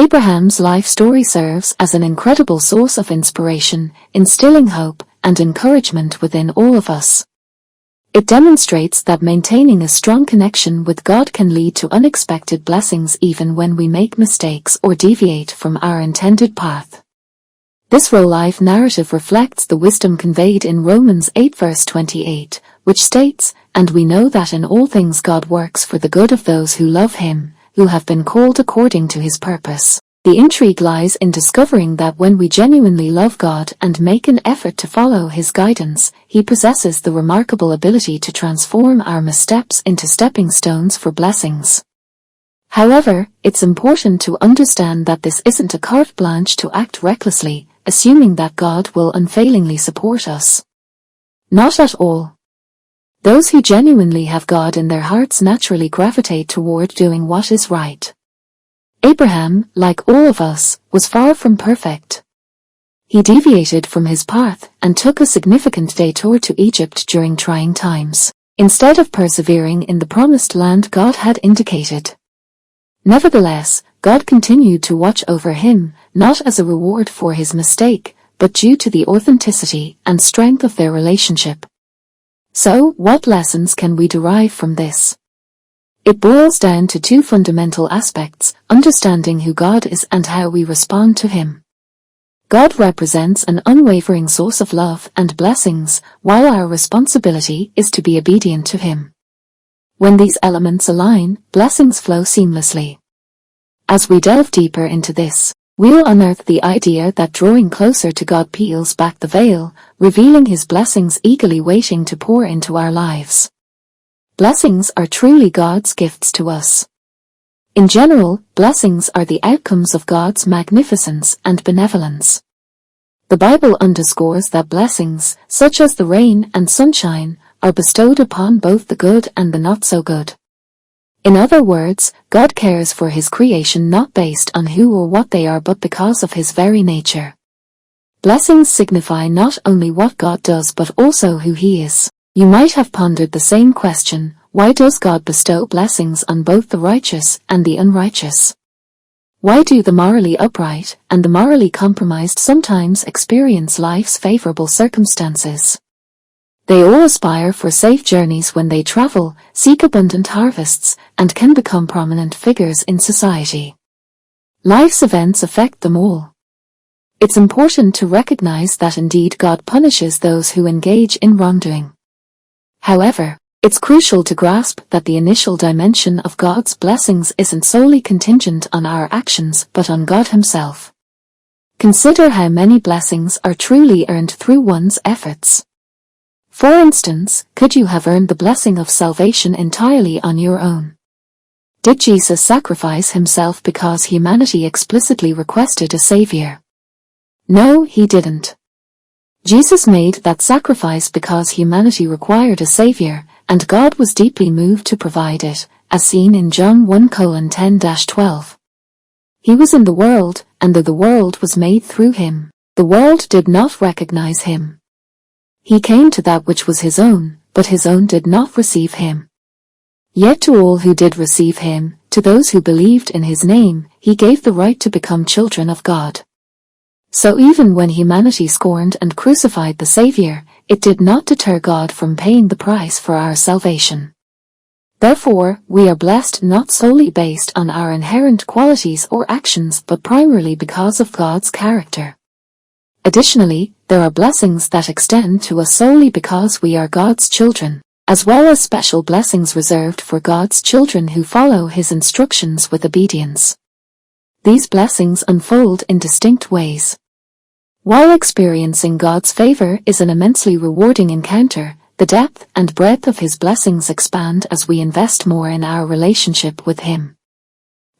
Abraham's life story serves as an incredible source of inspiration, instilling hope and encouragement within all of us. It demonstrates that maintaining a strong connection with God can lead to unexpected blessings even when we make mistakes or deviate from our intended path. This real-life narrative reflects the wisdom conveyed in Romans 8 verse 28, which states, "And we know that in all things God works for the good of those who love Him, who have been called according to His purpose." The intrigue lies in discovering that when we genuinely love God and make an effort to follow His guidance, He possesses the remarkable ability to transform our missteps into stepping stones for blessings. However, it's important to understand that this isn't a carte blanche to act recklessly, assuming that God will unfailingly support us. Not at all. Those who genuinely have God in their hearts naturally gravitate toward doing what is right. Abraham, like all of us, was far from perfect. He deviated from his path and took a significant detour to Egypt during trying times, instead of persevering in the promised land God had indicated. Nevertheless, God continued to watch over him, not as a reward for his mistake, but due to the authenticity and strength of their relationship. So, what lessons can we derive from this? It boils down to two fundamental aspects: understanding who God is and how we respond to Him. God represents an unwavering source of love and blessings, while our responsibility is to be obedient to Him. When these elements align, blessings flow seamlessly. As we delve deeper into this, we'll unearth the idea that drawing closer to God peels back the veil, revealing His blessings eagerly waiting to pour into our lives. Blessings are truly God's gifts to us. In general, blessings are the outcomes of God's magnificence and benevolence. The Bible underscores that blessings, such as the rain and sunshine, are bestowed upon both the good and the not-so-good. In other words, God cares for His creation not based on who or what they are but because of His very nature. Blessings signify not only what God does but also who He is. You might have pondered the same question: why does God bestow blessings on both the righteous and the unrighteous? Why do the morally upright and the morally compromised sometimes experience life's favorable circumstances? They all aspire for safe journeys when they travel, seek abundant harvests, and can become prominent figures in society. Life's events affect them all. It's important to recognize that indeed God punishes those who engage in wrongdoing. However, it's crucial to grasp that the initial dimension of God's blessings isn't solely contingent on our actions but on God Himself. Consider how many blessings are truly earned through one's efforts. For instance, could you have earned the blessing of salvation entirely on your own? Did Jesus sacrifice Himself because humanity explicitly requested a Savior? No, He didn't. Jesus made that sacrifice because humanity required a Savior, and God was deeply moved to provide it, as seen in John 1:10-12. He was in the world, and though the world was made through Him, the world did not recognize Him. He came to that which was His own, but His own did not receive Him. Yet to all who did receive Him, to those who believed in His name, He gave the right to become children of God. So even when humanity scorned and crucified the Savior, it did not deter God from paying the price for our salvation. Therefore, we are blessed not solely based on our inherent qualities or actions but primarily because of God's character. Additionally, there are blessings that extend to us solely because we are God's children, as well as special blessings reserved for God's children who follow His instructions with obedience. These blessings unfold in distinct ways. While experiencing God's favor is an immensely rewarding encounter, the depth and breadth of His blessings expand as we invest more in our relationship with Him.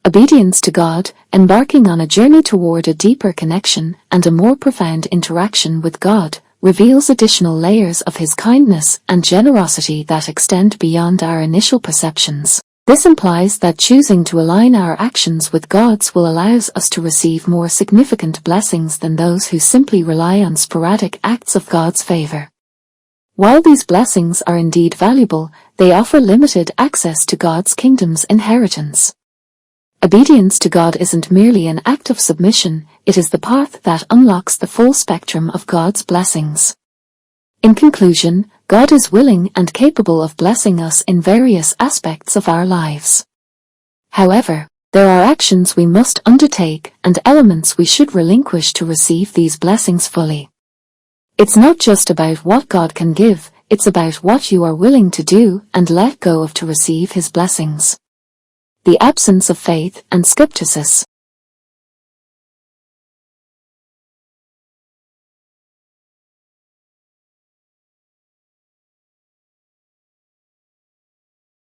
Obedience to God, embarking on a journey toward a deeper connection and a more profound interaction with God, reveals additional layers of His kindness and generosity that extend beyond our initial perceptions. This implies that choosing to align our actions with God's will allows us to receive more significant blessings than those who simply rely on sporadic acts of God's favor. While these blessings are indeed valuable, they offer limited access to God's kingdom's inheritance. Obedience to God isn't merely an act of submission, it is the path that unlocks the full spectrum of God's blessings. In conclusion, God is willing and capable of blessing us in various aspects of our lives. However, there are actions we must undertake and elements we should relinquish to receive these blessings fully. It's not just about what God can give, it's about what you are willing to do and let go of to receive His blessings. The absence of faith and skepticism.